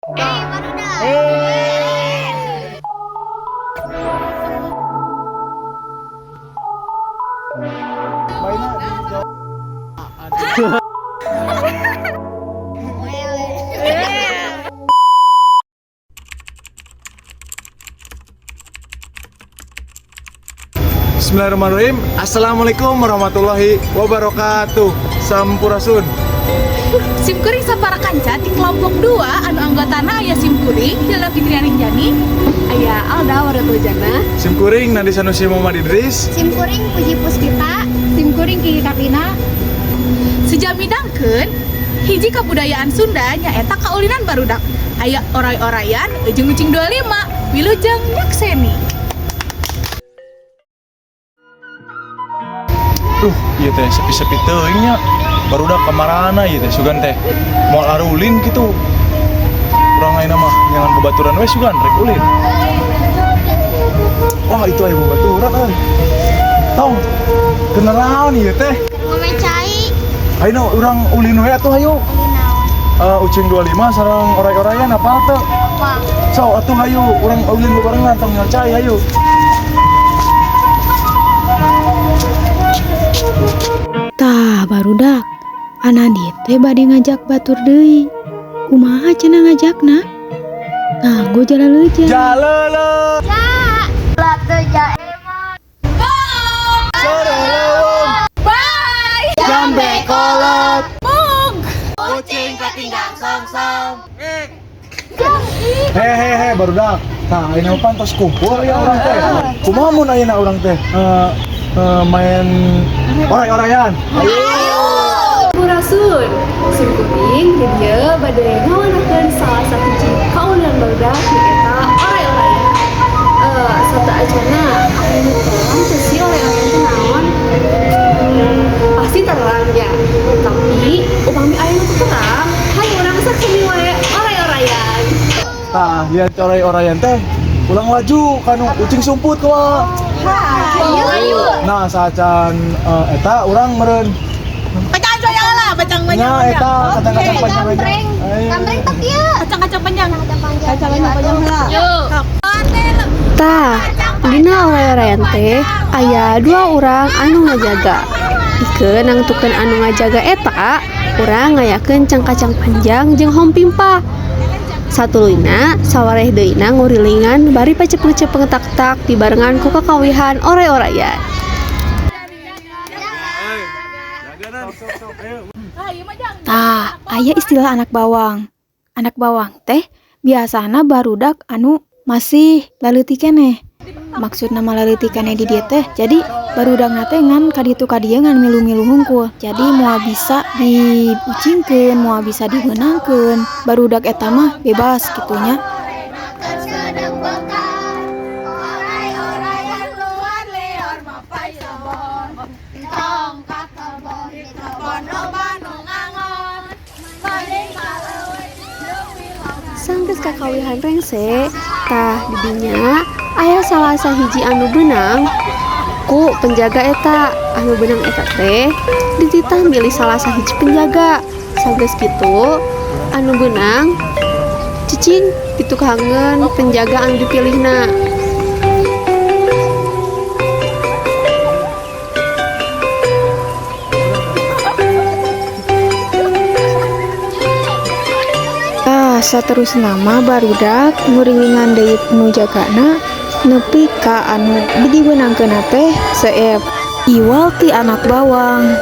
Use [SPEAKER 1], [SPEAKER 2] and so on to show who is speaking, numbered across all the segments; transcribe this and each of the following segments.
[SPEAKER 1] Baru dah.
[SPEAKER 2] Bismillahirrahmanirrahim. Assalamualaikum warahmatullahi wabarakatuh. Sampurasun.
[SPEAKER 3] Simkuring sapara kanca di kelompok 2 anu anggotana aya Simkuring Jana Fitriani Jani, aya Alda Waratul Jana,
[SPEAKER 2] Simkuring Nandi Sanusi Muhammad Idris,
[SPEAKER 1] Simkuring Puji Puspita, Simkuring Kiki Katina.
[SPEAKER 3] sejamidangkeun hiji kabudayaan Sunda nyaeta kaulinan barudak. Aya oray-orayan jeung ucing 25 wilujeng nyakseni.
[SPEAKER 2] Iya teh sepi-sepi teuing nya. Barudak kamarana ieu teh sugan teh. Moal arulin kitu. Urang ayeuna mah nyangan babaturan we sugan rek ulin. Wah, itu aya babaturan euy. Tong. Kenaon ieu teh?
[SPEAKER 1] Ngomecai.
[SPEAKER 2] Ayeuna urang ulin we atuh hayu. Ucing 25 sareng oray-orayan apal teu?
[SPEAKER 1] Wah.
[SPEAKER 2] So atuh hayu urang ulin bebarengan tong nyacai hayu.
[SPEAKER 4] Tah barudak Anandi teh bade ngajak batur deui. Kumaha cenah ngajakna? Nganggo jalaleujang.
[SPEAKER 2] Jalele.
[SPEAKER 1] Latu ja
[SPEAKER 3] Bye.
[SPEAKER 2] Jambe kolot.
[SPEAKER 3] Mung.
[SPEAKER 1] kucing ketinggalan song-song.
[SPEAKER 2] Hehehe barudak. Tah ayeuna pantos kumpul ya urang teh. Kumaha mun ayeuna urang teh main oray-orayan.
[SPEAKER 4] Sampurasun. Simkuring dia bade ngawanakeun salah satu kaulinan barudak nyaeta oray-orayan. Satu acana anu terang teh si oray-orayan teh naon? Pasti terang ya. Tapi upami aya nu terang, hayu urang saksemi wae oray-orayan.
[SPEAKER 2] Tah lihat oray-orayan teh ulang laju kanu ucing sumput kua.
[SPEAKER 1] Ayo.
[SPEAKER 2] Nah sacan eta urang meureun
[SPEAKER 3] Bacang soalnya lah, bacang
[SPEAKER 2] nya
[SPEAKER 3] banyak.
[SPEAKER 2] eta kacang-kacang panjang aja.
[SPEAKER 1] Kampreng tak ya.
[SPEAKER 3] Kacang-kacang panjang.
[SPEAKER 1] Kacang panjang lah.
[SPEAKER 3] Yuk.
[SPEAKER 4] Tah, dina oray-orayan teh aya 2 urang anu ngajaga. Ikeun nangtukeun anu ngajaga eta, urang ngayakeun cangkacang panjang jeung hompimpa. Satuluyna sawareh deuna ngurilingan bari pacepleuceupeng tak-tak dibarengan ku kakawihan oray-orayan. Tah, aya istilah anak bawang. Anak bawang teh biasana barudak anu masih laleutik keneh. Maksud nama laleutik keneh di dieu teh jadi barudak teh ngan kaditu kadieu ngan milu-milu hungkul. Jadi moal bisa diucingkeun, moal bisa dibeunangkeun. Barudak eta mah bebas kitunya. Sanggeus kakawihan rengse, tah didinya aya salah sahiji anu beunang ku penjaga eta. Anu beunang eta teh dititah milih salah sahiji penjaga. Sanggeus kitu anu beunang cicing pitukangeun penjaga anu dipilihna. Saterusna mah barudak nguringingan deui nu jagana nepi ka anu dibeunangkeun teh seep iwal ti anak bawang.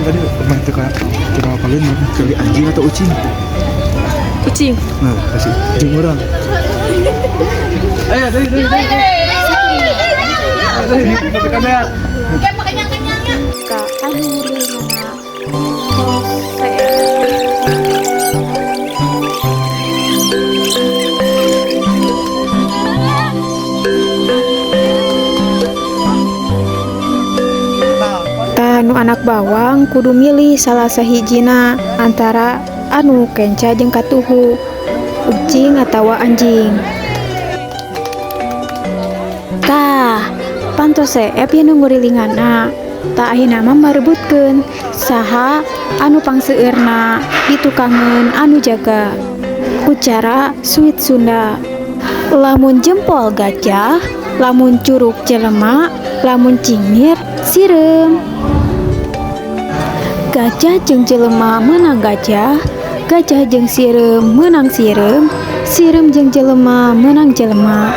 [SPEAKER 2] Tadi pernah kita apalin kali anjing atau ucing?
[SPEAKER 3] Kucing.
[SPEAKER 2] Nah, kasih anjing orang. Ayo, dari. Dari kamera.
[SPEAKER 3] Kayak pakai nyang-nyangnya.
[SPEAKER 4] Ka anu nguringana anak bawang kudu milih salah sahijina antara anu kenca jeung katuhu, ucing atawa anjing. Tah, pantos seep ya nunggu rilingana. Tak akhirna mah marebutkeun saha anu pangseueurna ditukangeun anu jaga. Ucara Sweet Sunda. Lamun jempol gajah, lamun curug jelema, lamun cingir sireum. Gajah jeung jelema menang gajah, gajah jeung sireum menang sireum, sireum jeung jelema menang jelema.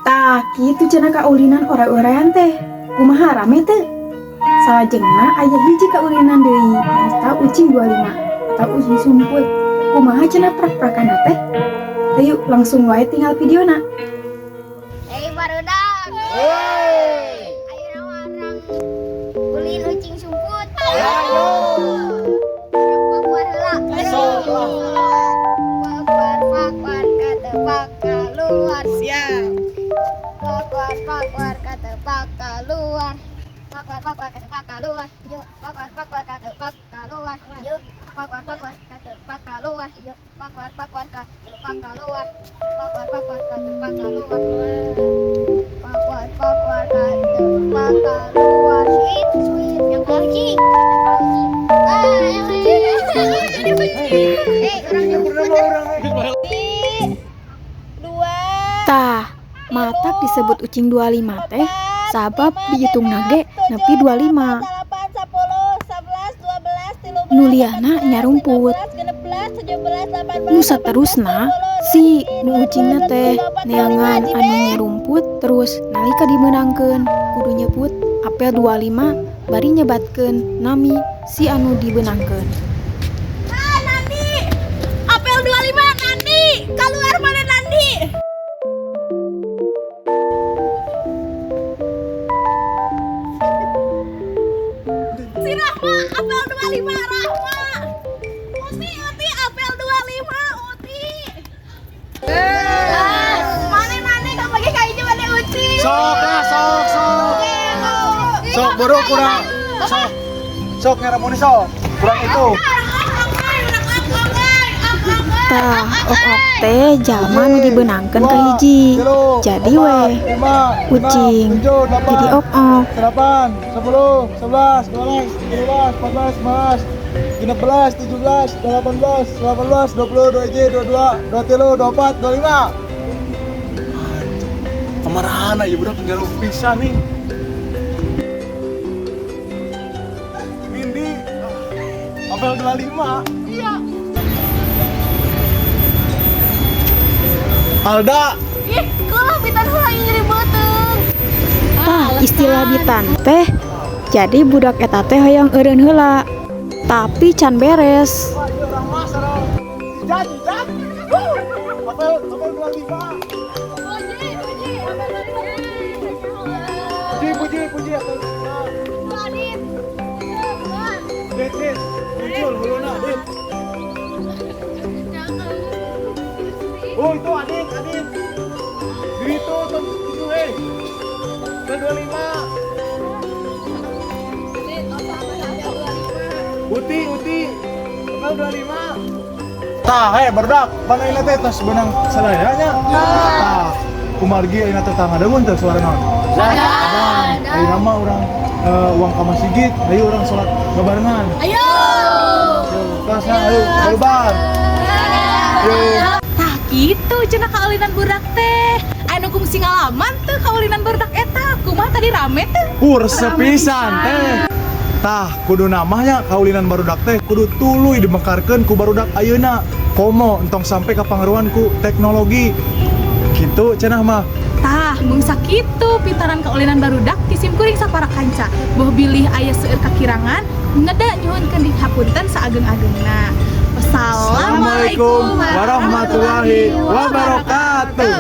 [SPEAKER 4] Tah, kitu cenah kaulinan ore-orean teh. Kumaha rame teh? Salajengna aya hiji kaulinan deui, eta ucing 25 atau ucing sumput. Kumaha cenah prak-prakana teh? Ayo langsung wae tinggal videona.
[SPEAKER 5] Hei barudak. Hei. Ayo warang ulin ucing sumput. Ayo. Pakuar heula. Pakuar kata pak keluar. Siap. Pakuar kata pak keluar. Pakuar kata pak keluar. Yuk. Pakuar kata pak keluar. Yuk. Pakuar kata pak keluar. Yuk. Pakuar kata pak keluar. Pakuar kata pak keluar. Pakuar kata pak keluar. Sweet yang kunci. Jadi kunci.
[SPEAKER 4] Tah, matak disebut ucing 25 teh sabab dihitung nage nepi 25. Nuliana nyarumput. Nu saterusna si nu ucingna teh neangan anu nyarumput terus nalika dimenangkeun kudu nyebut apel 25 bari nyebatkeun nami si anu dibenangkeun.
[SPEAKER 3] Nandi, apel 25 Nandi, keluar mana Nandi? Si Rahma, apel 25 Rahma. Uti, apel 25 Uti. Mana Nandi gak pakai kayu mana Uti?
[SPEAKER 2] Sok lah, sok. Sok buru kurang. Sok ngeramuni sok. Kurang itu.
[SPEAKER 4] Tah, ok teh jalma nu dibenangkeun ka hiji. Jadi we ucing jadi ok.
[SPEAKER 2] 8, 10, 11, 12, 13, 14, 15, 16, 17, 18, 19, 20, 21, 22, 23, 24, 25. Kemarahan aja budak jalur pisan nih. Windy, apel 25.
[SPEAKER 3] Iya.
[SPEAKER 2] Alda,
[SPEAKER 3] Ih, kalau bitan heula nyeri beuteung.
[SPEAKER 4] Tah, istilah bitan teh jadi budak eta teh hoyong eureun heula. Tapi can beres.
[SPEAKER 2] jadi. Apel 25. Puji apel 25. Dit, muncul huluna, Dit. Oh, itu Adit. Di itu, hei. Apel 25. Uti. Apel 25. Tah, barudak. Mana ini teh tos benang salayanya? Tah, kumargi ayeuna teh tangga deun teh suara naon? Ayo nama orang uang ka masjid, ayo orang sholat babarengan.
[SPEAKER 3] Ayo.
[SPEAKER 2] Tasna ayo babar.
[SPEAKER 3] Tah gitu cenah kaulinan budak teh. Anu kungsi ngalaman tuh kaulinan budak eta. Kumaha tadi rame tuh?
[SPEAKER 2] Sepisan teh. Tah, kudu namanya kaulinan barudak teh kudu tuluy dimekarkeun ku barudak ayeuna. Komo entong sampai ka pangaruhan ku teknologi. Kitu cenah mah.
[SPEAKER 3] Tah, mung sakitu pintaran kaulinan barudak ti simkuring sapara kanca. Boh bilih aya seueur kakirangan, ngeda nyuhunkeun dihapunten saageng-agengna. Assalamualaikum warahmatullahi wabarakatuh.